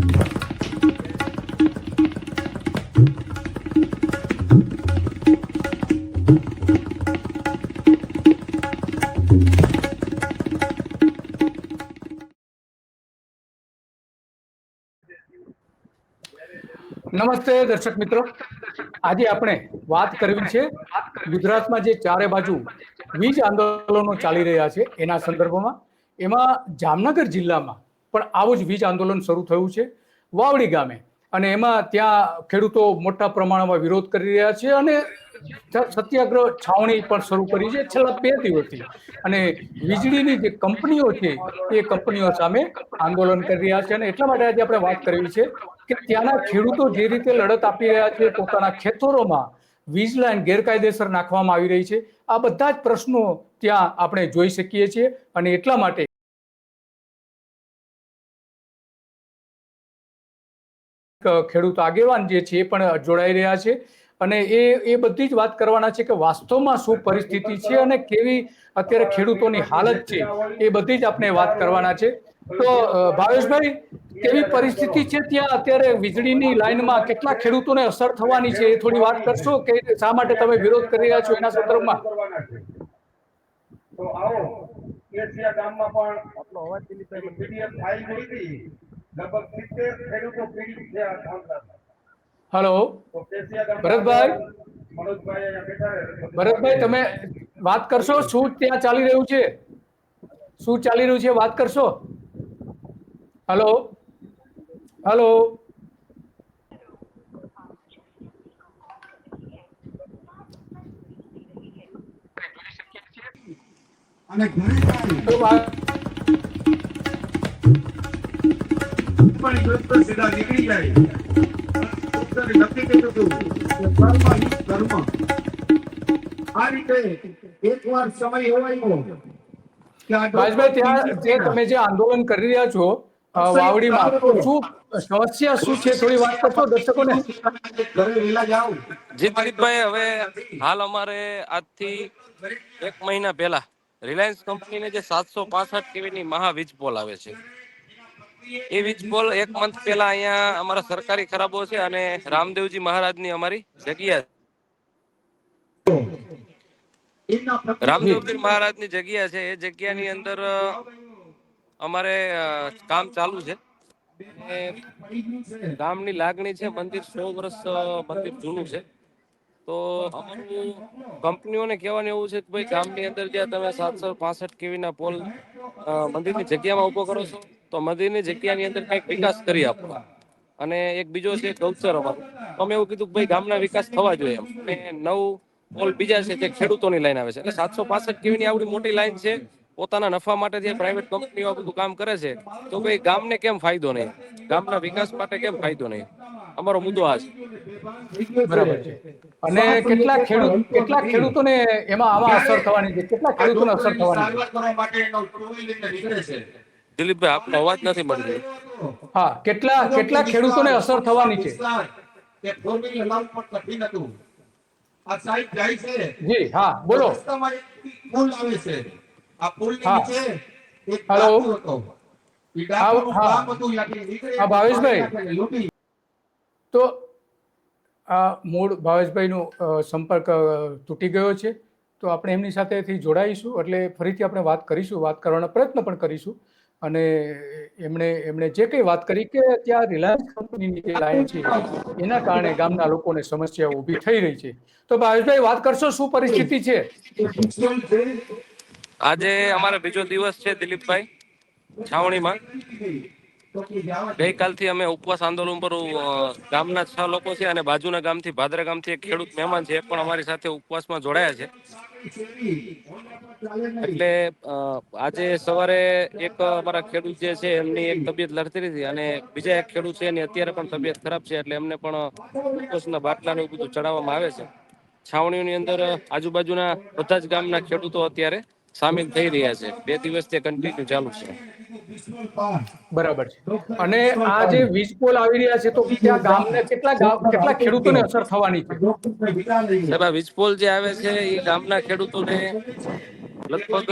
નમસ્તે દર્શક મિત્રો, આજે આપણે વાત કરવી છે ગુજરાતમાં જે ચારે બાજુ વીજ આંદોલનો ચાલી રહ્યા છે એના સંદર્ભમાં. એમાં જામનગર જિલ્લામાં પણ આવું જ વીજ આંદોલન શરૂ થયું છે વાવડી ગામે, અને એમાં ત્યાં ખેડૂતો મોટા પ્રમાણમાં વિરોધ કરી રહ્યા છે અને સત્યાગ્રહ છાવણી પણ શરૂ કરી છે છેલ્લા 2 દિવસથી. અને વીજળીની જે કંપનીઓ છે એ કંપનીઓ સામે આંદોલન કરી રહ્યા છે, અને એટલા માટે આજે આપણે વાત કરવી છે કે ત્યાંના ખેડૂતો જે રીતે લડત આપી રહ્યા છે, પોતાના ખેતરોમાં વીજ લાઈન ગેરકાયદેસર નાખવામાં આવી રહી છે, આ બધા જ પ્રશ્નો ત્યાં આપણે જોઈ શકીએ છીએ. અને એટલા માટે ખેડૂત આગેવાન જે છે એ પણ જોડાઈ રહ્યા છે, અને એ બધી જ વાત કરવાના છે કે વાસ્તવમાં શું પરિસ્થિતિ છે અને કેવી અત્યારે ખેડૂતોની હાલત છે, એ બધી જ આપણે વાત કરવાના છે. તો ભાવેશભાઈ, કેવી પરિસ્થિતિ છે ત્યાં અત્યારે વીજળીની લાઈનમાં? કેટલા ખેડૂતોને અસર થવાની છે એ થોડી વાત કરશો કે શા માટે તમે વિરોધ કરી રહ્યા છો એના સંદર્ભમાં? તો આવો કેસિયા ગામમાં પણ આપણો અવાજ પીડીએફ ફાઇલ મળી હતી, લગભગ 70 ખેડૂતો પીડિત થયા હતા. હેલો ભરતભાઈ, ભરતભાઈ તમે વાત કરશો, શું ત્યાં ચાલી રહ્યું છે, શું ચાલી રહ્યું છે વાત કરશો? હેલો હેલો અને ઘણી પણ સીધા નીકળી જાય. નક્કી કર્યું હતું કે ધર્મ આ રીતે એકવાર સમય એવો આવ્યો કે ભાવેશભાઈ, ત્યાં જે તમે જે આંદોલન કરી રહ્યા છો વાવડીમાં, શું સમસ્યા શું છે થોડી વાત કરશો દર્શકોને? જી દિલીપભાઈ, હવે હાલ અમારે આજથી 1 મહિના પહેલા રિલાયન્સ કંપનીને જે 765 કેવીની મહા વીજ પોલ આવે છે, એ વીજ પોલ 1 મંથ પહેલા અહીંયા અમારા સરકારી ખરાબો છે અને રામદેવજી મહારાજની અમારી જગ્યા, રામદેવજી મહારાજની જગ્યા છે, એ જગ્યાની અંદર અમારે કામ ચાલુ છે. ગામની લાગણી છે, મંદિર 100 વર્ષ મંદિર જૂનું છે. તો અમારું કંપનીઓને કહેવાનું એવું છે કે ભાઈ ગામની અંદર જ્યાં તમે 765 કેવીના પોલ મંદિરની જગ્યામાં ઉભો કરો છો, તો મંદિરની જગ્યાની અંદર કંઈક વિકાસ કરી આપો. અને એક બીજો છે ગૌચર અમારો, અમે એવું કીધું કે ભાઈ ગામના વિકાસ થવા જોઈએ એમ. અને 9 પોલ બીજા છે જે ખેડૂતોની લાઈન આવે છે, એટલે 765 કેવીની આવડી મોટી લાઈન છે. પોતાના નફા માટે જે પ્રાઇવેટ કંપનીઓ બધું કામ કરે છે, તો ભાઈ ગામને કેમ ફાયદો નહીં, ગામના વિકાસ માટે કેમ ફાયદો નહીં, અમારો મુદ્દો આ છે. બરાબર છે. અને કેટલા ખેડૂતોને એમાં આમાં અસર થવાની છે, કેટલા ખેડૂતોને અસર થવાની છે? દિલીપભાઈ, આપનો અવાજ નથી મળી રહ્યો. હા, કેટલા ખેડૂતોને અસર થવાની છે? જી હા, બોલો. હેલો હા ભાવેશભાઈ, તો મૂળ ભાવેશભાઈનો સંપર્ક તૂટી ગયો છે, તો આપણે એમની સાથેથી જોડાઈશું એટલે ફરીથી આપણે વાત કરીશું, વાત કરવાનો પ્રયત્ન પણ કરીશું. અને એમણે જે કંઈ વાત કરી કે ત્યાં રિલાયન્સ કંપનીની જે લાઈન છે એના કારણે ગામના લોકોને સમસ્યાઓ ઊભી થઈ રહી છે. તો ભાવેશભાઈ, વાત કરશો, શું પરિસ્થિતિ છે? આજે અમારો બીજો દિવસ છે દિલીપભાઈ છાવણીમાં. ગઈકાલથી અમે ઉપવાસ આંદોલન પર ગામના 6 લોકો છે અને બાજુના ગામથી ભાદરા ગામથી એક ખેડૂત મહેમાન છે, એ પણ અમારી સાથે ઉપવાસમાં જોડાયા છે. એટલે આજે સવારે એક અમારા ખેડૂત જે છે એમની એક તબિયત લડતી હતી, અને બીજા એક ખેડૂત છે એની અત્યારે પણ તબિયત ખરાબ છે, એટલે એમને પણ ઉપવાસના બાટલાનું બધું ચડાવવામાં આવે છે. છાવણીઓની અંદર આજુબાજુના બધા જ ગામના ખેડૂતો અત્યારે સામેલ થઈ રહ્યા છે. 2 દિવસથી કન્ટિન્યુ ચાલુ છે. બરાબર છે. અને આ જે વીજ પોલ આવી રહ્યા છે, તો ત્યાં ગામને કેટલા ખેડૂતોને અસર થવાની છે? સાહેબ, આ વીજ પોલ જે આવે છે એ ગામના ખેડૂતોને લગભગ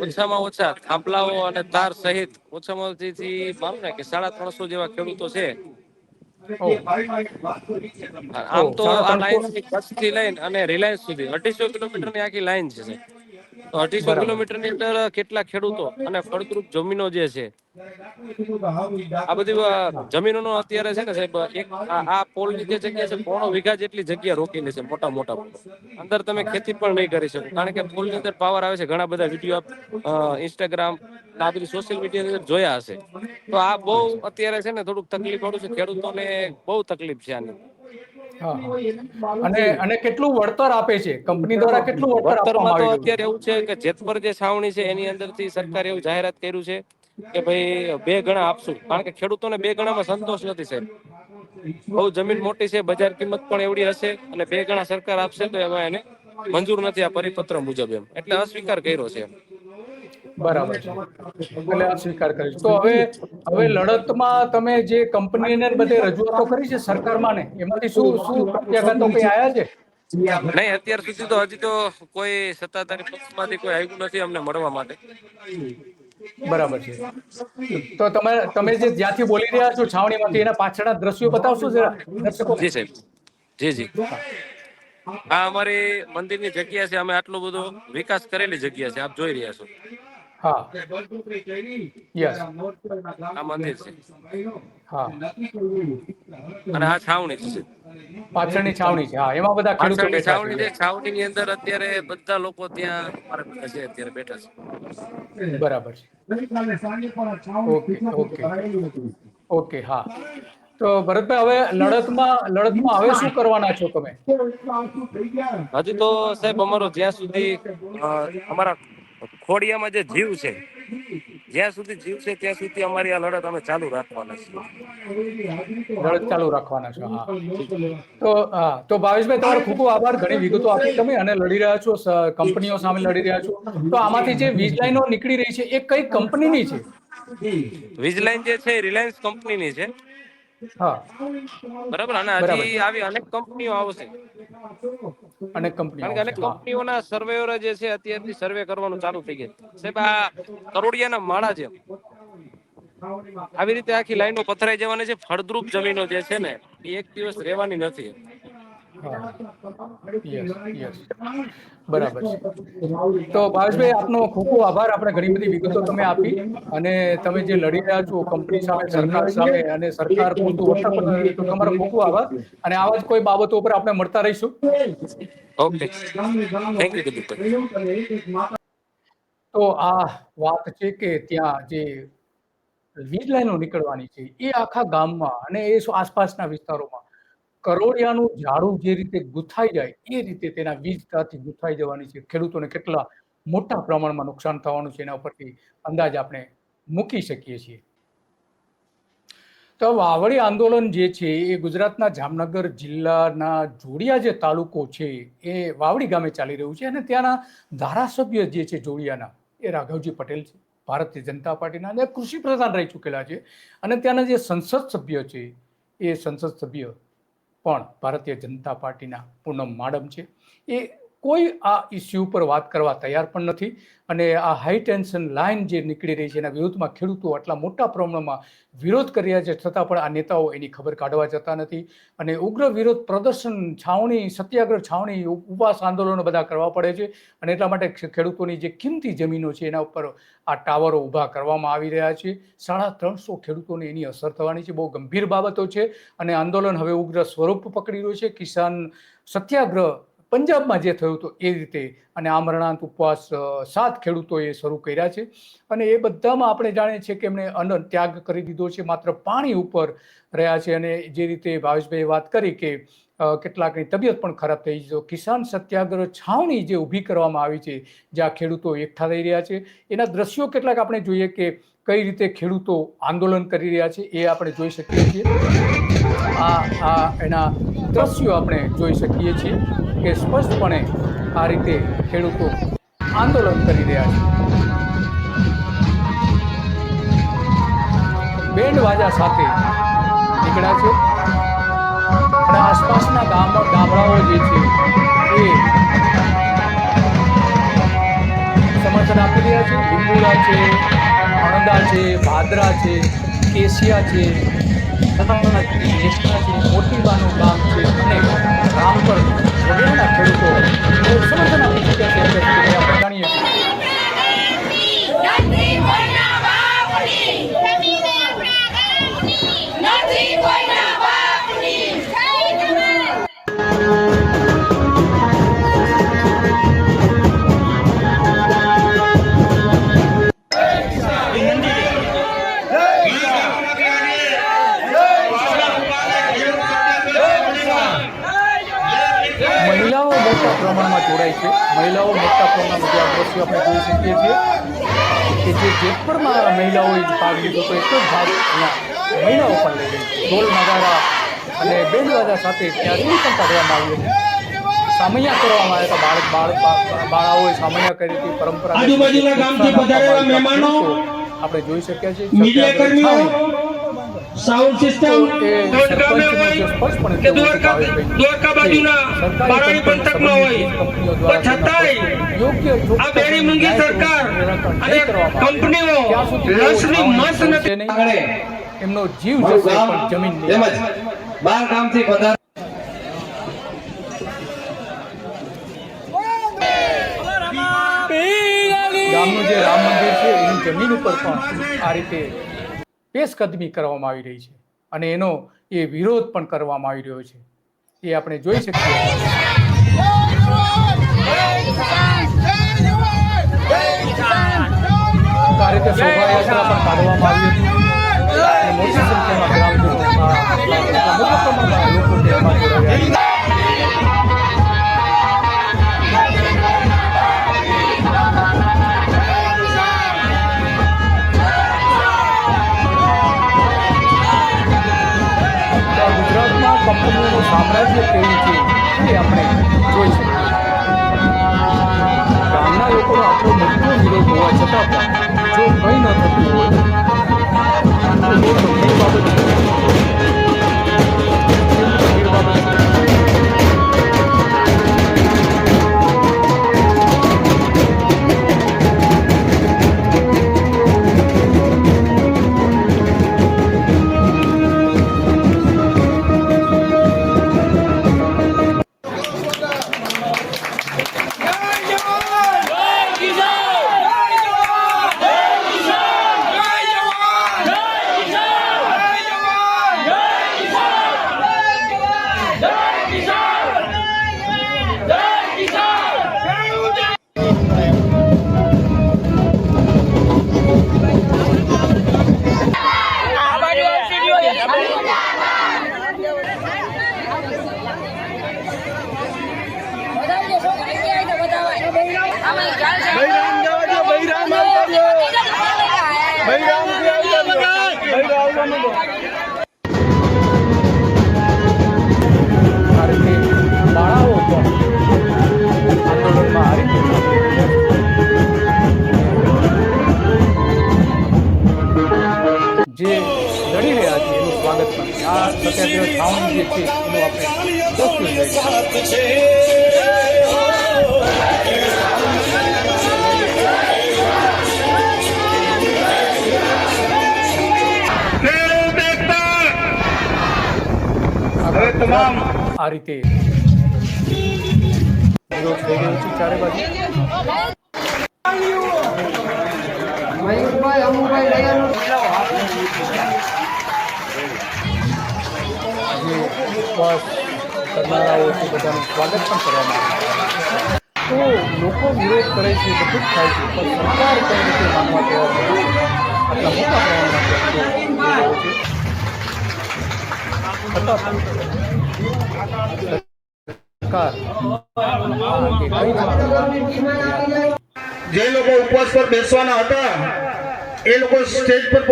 ઓછામાં ઓછા થાંભલાઓ અને તાર સહિત ઓછામાં ઓછી માનું ને કે 350 જેવા ખેડૂતો છે. ઓહ આમ ઓહ તો સાડા આ ત્રણસો લાઈન કચ્છ થી લઈને અને રિલાયન્સ સુધી 250 કિલોમીટરની આખી લાઈન છે. તો 250 બરાબર કિલોમીટરની અંદર કેટલા ખેડૂતો અને ફળદ્રુપ જમીનો જે છે આ બધી હા જમીનોનો અત્યારે છે ને સાહેબ એક આ પોલ ની જે જગ્યા છે પોણો વીઘા જેટલી જગ્યા રોકેલી છે મોટા મોટા અંદર તમે ખેતી પણ નહીં કરી શકો કારણ કે પોલ ની અંદર પાવર આવે છે. ઘણા બધા વિડીયો ઇન્સ્ટાગ્રામ આ બધી સોશિયલ મીડિયાની અંદર જોયા હશે. તો આ બહુ યસ અત્યારે છે ને થોડુંક તકલીફ વાળું છે. ખેડૂતોને બહુ તકલીફ છે આની. હા હા અને કેટલું વળતર આપે છે કંપની દ્વારા, કેટલું વળતર વળતરમાં આપવામાં તો આવી રહ્યું અત્યારે એવું છે કે જેતપર જે છાવણી છે એની અંદર થી સરકારે એવું જાહેરાત કર્યું છે કે ભાઈ 2 ગણા આપશું. કારણ કે ખેડૂતોને 2 ગણામાં સંતોષ નથી સાહેબ. બહુ જમીન મોટી છે, બજાર કિંમત પણ એવડી હશે અને 2 ગણા સરકાર આપશે તો એમાં એને મંજૂર નથી આ પરિપત્ર મુજબ એમ એટલે અસ્વીકાર કર્યો છે. છે બરાબર છે એટલે અસ્વીકાર કરીશ તો હવે લડતમાં તમે જે કંપનીને બધે રજૂઆતો કરી છે સરકારમાં ને એમાંથી શું શું પ્રત્યાઘાતો કઈ આયા છે? નહીં અત્યાર સુધી તો હજી તો કોઈ સત્તાધારી પક્ષમાંથી કોઈ આવ્યું નથી અમને મળવા માટે. બરાબર છે. તો તમે જે જ્યાંથી બોલી રહ્યા છો છાવણીમાંથી એના પાછળના દ્રશ્યો બતાવશો જરા દર્શકોને? જી સાહેબ, જી જી. હા આ અમારી મંદિરની જગ્યા છે. અમે આટલો બધો વિકાસ કરેલી જગ્યા છે. આપ જોઈ રહ્યા છો. હા યસ આ મંદિર છે હા અને આ છાવણી છે. પાછળની છાવણી છે. હા એમાં બધા ખેડૂતો પાછળની બેઠા છે. છાવણી છે. યસ છાવણીની અંદર અત્યારે બધા લોકો ત્યાં અમારા બધા છે અત્યારે બેઠા છે. બરાબર છે. ઓકે ઓકે ઓકે હા તો ભરતભાઈ હવે લડતમાં હવે શું કરવાના છો તમે? હજી તો સાહેબ અમારો જ્યાં સુધી અમારા ખોડિયામાં જે જીવ છે જ્યાં સુધી જીવ છે ત્યાં સુધી અમારી આ લડત અમે ચાલુ રાખવાના લડત ચાલુ રાખવાના છો? હા તો ભાવેશભાઈ તમારો ખૂબ ખૂબ આભાર. ઘણી વિગતો આપી તમે અને લડી રહ્યા છો, કંપનીઓ સામે લડી રહ્યા છો. તો આમાંથી જે વીજ લાઈનો નીકળી રહી છે એ કઈ કંપનીની છે? વીજ લાઈન જે છે રિલાયન્સ કંપનીની છે. હા બરાબર અને બરાબર હજી છે. આવી અનેક કંપનીઓ આવશે. અનેક કંપનીઓ કારણ કે આવશે. અનેક હા કંપનીઓના સર્વેયરો જે છે અત્યારથી સર્વે કરવાનું ચાલુ થઈ ગયા. સાહેબ આ કરોડિયાના માળા છે. આવી રીતે આખી લાઈનો પથરાઈ જવાની છે. ફળદ્રુપ જમીનો જે છે ને એ એક દિવસ રહેવાની નથી. હા યસ યસ બરાબર છે. તો ભાવેશભાઈ આપનો ખૂબ ખૂબ આભાર. આપણે ઘણી બધી વિગતો તમે આપી અને તમે જે લડી રહ્યા છો કંપની સામે, સરકાર સામે અને સરકાર પૂરતું વળતર પણ નથી, તો તમારો ખૂબ ખૂબ આભાર. અને આવા જ કોઈ બાબતો ઉપર આપણે મળતા રહીશું. ઓકે થેન્ક યુ દિલીપભાઈ. તો આ વાત છે કે ત્યાં જે વીજ લાઈનો નીકળવાની છે એ આખા ગામમાં અને એ આસપાસના વિસ્તારોમાં કરોડિયાનું ઝાડું જે રીતે ગુથાઈ જાય એ રીતે તેના વીજતાથી ગુથાઈ જવાની છે. ખેડૂતોને કેટલા મોટા પ્રમાણમાં નુકસાન થવાનું છે એના ઉપરથી અંદાજ આપણે મૂકી શકીએ છીએ. તો વાવડી આંદોલન જે છે એ ગુજરાતના જામનગર જિલ્લાના જોડિયા જે તાલુકો છે એ વાવડી ગામે ચાલી રહ્યું છે અને ત્યાંના ધારાસભ્ય જે છે જોડિયાના એ રાઘવજી પટેલ છે, ભારતીય જનતા પાર્ટીના, અને કૃષિ પ્રધાન રહી ચૂકેલા છે. અને ત્યાંના જે સંસદ સભ્ય છે એ સંસદ સભ્ય પણ ભારતીય જનતા પાર્ટીના પૂનમ માડમ છે. એ કોઈ આ ઇસ્યુ ઉપર વાત કરવા તૈયાર પણ નથી. અને આ હાઈ ટેન્શન લાઇન જે નીકળી રહી છે એના વિરોધમાં ખેડૂતો આટલા મોટા પ્રમાણમાં વિરોધ કરી રહ્યા છે, છતાં પણ આ નેતાઓ એની ખબર કાઢવા જતા નથી. અને ઉગ્ર વિરોધ પ્રદર્શન, છાવણી, સત્યાગ્રહ, છાવણી, ઉપવાસ આંદોલનો બધા કરવા પડે છે. અને એટલા માટે ખેડૂતોની જે કિંમતી જમીનો છે એના ઉપર આ ટાવરો ઊભા કરવામાં આવી રહ્યા છે. 350 ખેડૂતોને એની અસર થવાની છે. બહુ ગંભીર બાબતો છે અને આંદોલન હવે ઉગ્ર સ્વરૂપ પકડી રહ્યું છે. કિસાન સત્યાગ્રહ પંજાબમાં જે થયું હતું એ રીતે અને આમરણાંત ઉપવાસ 7 ખેડૂતોએ શરૂ કર્યા છે. અને એ બધામાં આપણે જાણીએ છીએ કે એમણે અન્ન ત્યાગ કરી દીધો છે, માત્ર પાણી ઉપર રહ્યા છે. અને જે રીતે ભાવેશભાઈએ વાત કરી કે કેટલાકની તબિયત પણ ખરાબ થઈ છે, તો કિસાન સત્યાગ્રહ છાવણી જે ઊભી કરવામાં આવી છે જ્યાં ખેડૂતો એકઠા થઈ રહ્યા છે એના દ્રશ્યો કેટલાક આપણે જોઈએ કે કઈ રીતે ખેડૂતો આંદોલન કરી રહ્યા છે એ આપણે જોઈ શકીએ છીએ. એના દ્રશ્યો આપણે જોઈ શકીએ છીએ કે સ્પષ્ટપણે આ રીતે ખેડૂતો આંદોલન કરી રહ્યા છે. બેન્ડ વાજા સાથે નીકળ્યા છે અને આસપાસના ગામડાઓ જે છે એ સમર્થન આપી રહ્યા છે. લીંબુડા છે, અણદા છે, ભાદરા છે, કેસિયા છે, મોતીબાનું ગામ છે અને રામપર વગેરેના ખેડૂતો સમર્થન આપી ચૂક્યા છે. અત્યાર સુધી આપણે જાણીએ છીએ. નથી કોઈના બાપની જમીને આપણા ઘરની નથી કોઈના બાપની જય જવાન. મહિલાઓ મોટા પ્રમાણમાં જોડાય છે. મહિલાઓ મોટા પ્રમાણમાં જે આ દ્રશ્યો આપણે જોઈ શકીએ છીએ કે જે જેતપુરમાં મહિલાઓએ ભાગ લીધો તો એટલો જ ભાગ અહીંયા મહિલાઓ પણ લઈ ગઈ. ઢોલ નગારા અને બેન્ડવાજા સાથે ત્યાં રેલી પણ કાઢવામાં આવી હતી. સામૈયા કરવામાં આવ્યા હતા. બાળાઓએ સામૈયા કરી હતી. પરંપરા આજુબાજુના ગામથી પધારેલા મહેમાનો, આપણે જોઈ શક્યા છીએ. મીડિયા કર્મીઓ, સાઉન્ડ સિસ્ટમ દ્વારકા બાજુના બારાણી પંથકમાં હોય તો છતાંય આ બેડી મૂંગી સરકાર અને કંપનીઓ લસની મસ નથી. એમનો જીવ જશે પણ જમીન નહીં. તેમજ 12 ગામથી પધાર ગામનું જે રામ મંદિર છે એની જમીન ઉપર પણ આ રીતે પેશકદમી કરવામાં આવી રહી છે અને એનો એ વિરોધ પણ કરવામાં આવી રહ્યો છે. એ આપણે જોઈ શકીએ છીએ. આ રીતે શોભાયાત્રા પણ કાઢવામાં આવી હતી અને મોટી સંખ્યામાં ગ્રામજનો મોટા પ્રમાણમાં લોકો તેમાં જોડાયા હતા. ગુજરાતમાં કંપનીઓનું સામ્રાજ્ય કેવું છે એ આપણે જોઈ શકીએ. ગામના લોકોનો આટલો મોટો વિરોધ હોવા છતાં પણ જો કંઈ ન થતું હોય તો બહુ ગંભીર બાબત છે. ગંભીર બાબત છે. આ રીતે બાળાઓ પણ આંદોલનમાં આ રીતે જે લડી રહ્યા છે એનું સ્વાગત પણ આ સત્યાગ્રહ છાવણી જે છે એનું આપણે દ્રશ્યો લઈએ. આ રીતે વિરોધ થઈ રહ્યો છે ચારે બાજુ. જે ઉપવાસ કરનારાઓ છે બધાનું સ્વાગત પણ કરવામાં આવે છે. તો લોકો વિરોધ કરે છે બધું જ થાય છે પણ સરકાર કઈ રીતે માનવા તૈયાર નથી. આટલા મોટા પ્રમાણમાં ખર્ચો થઈ રહ્યો છે છતાં સરકાર જે લોકો ઉપવાસ પર બેસવાના હતા એ લોકો સ્ટેજ પર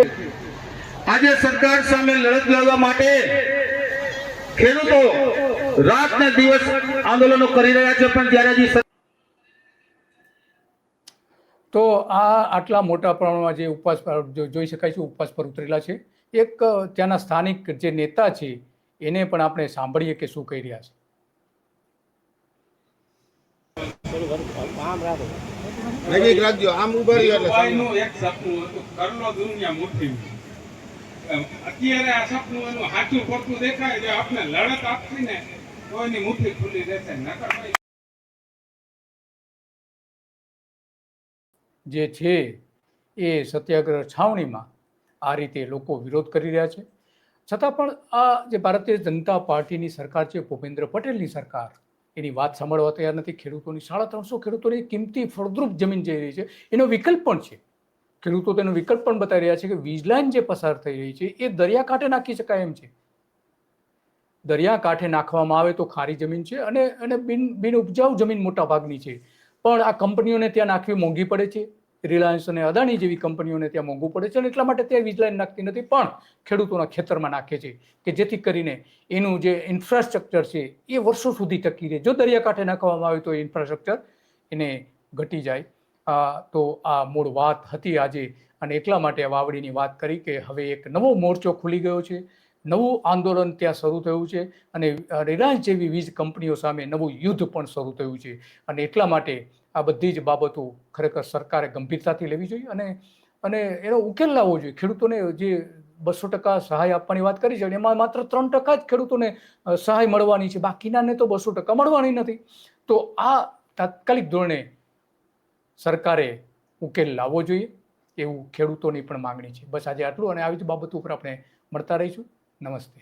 આજે સરકાર સામે લડત લડવા માટે ખેડૂતો રાત ને દિવસ આંદોલનો કરી રહ્યા છે પણ ત્યારે હજી તો આ આટલા મોટા પ્રમાણમાં જે ઉપવાસ પર જોઈ શકાય છે ઉપવાસ પર ઉતરેલા છે. એક ત્યાંના સ્થાનિક જે નેતા છે એને પણ આપણે સાંભળીએ કે શું કહી રહ્યા છે. નજીક રાખજો, આમ ઉભા રહ્યો એટલે દુબઈનું એક સપનું હતું, કરલો દુનિયા મુઠ્ઠીમાં. અત્યારે આ સપનું એનું સાચું પડતું દેખાય છે. આપણે લડત આપવી ને તો એની મુઠ્ઠી ખુલ્લી રહેશે. નકર ભાઈ જે છે એ સત્યાગ્રહ છાવણીમાં આ રીતે લોકો વિરોધ કરી રહ્યા છે. છતાં પણ આ જે ભારતીય જનતા પાર્ટીની સરકાર છે, ભૂપેન્દ્ર પટેલની સરકાર, એની વાત સાંભળવા તૈયાર નથી. ખેડૂતોની 350 ખેડૂતોની કિંમતી ફળદ્રુપ જમીન જઈ રહી છે, એનો વિકલ્પ પણ છે. ખેડૂતો તેનો વિકલ્પ પણ બતાવી રહ્યા છે કે વીજ લાઈન જે પસાર થઈ રહી છે એ દરિયાકાંઠે નાખી શકાય એમ છે. દરિયાકાંઠે નાખવામાં આવે તો ખારી જમીન છે અને બિન ઉપજાઉ જમીન મોટા ભાગની છે. પણ આ કંપનીઓને ત્યાં નાખવી મોંઘી પડે છે. રિલાયન્સ અને અદાણી જેવી કંપનીઓને ત્યાં મોંઘું પડે છે અને એટલા માટે ત્યાં વીજ લાઈન નાખતી નથી, પણ ખેડૂતોના ખેતરમાં નાખે છે કે જેથી કરીને એનું જે ઇન્ફ્રાસ્ટ્રક્ચર છે એ વર્ષો સુધી ટકી રહે. જો દરિયાકાંઠે નાખવામાં આવે તો એ ઇન્ફ્રાસ્ટ્રક્ચર એને ઘટી જાય. તો આ મૂળ વાત હતી આજે, અને એટલા માટે વાવડીની વાત કરી કે હવે એક નવો મોરચો ખુલી ગયો છે, નવું આંદોલન ત્યાં શરૂ થયું છે અને રિલાયન્સ જેવી વીજ કંપનીઓ સામે નવું યુદ્ધ પણ શરૂ થયું છે. અને એટલા માટે આ બધી જ બાબતો ખરેખર સરકારે ગંભીરતાથી લેવી જોઈએ અને એનો ઉકેલ લાવવો જોઈએ. ખેડૂતોને જે 200% સહાય આપવાની વાત કરી છે એમાં માત્ર 3% જ ખેડૂતોને સહાય મળવાની છે, બાકીનાને તો 200% મળવાની નથી. તો આ તાત્કાલિક ધોરણે સરકારે ઉકેલ લાવવો જોઈએ એવું ખેડૂતોની પણ માંગણી છે. બસ આજે આટલું, અને આવી જ બાબતો ઉપર આપણે મળતા રહીશું. નમસ્તે.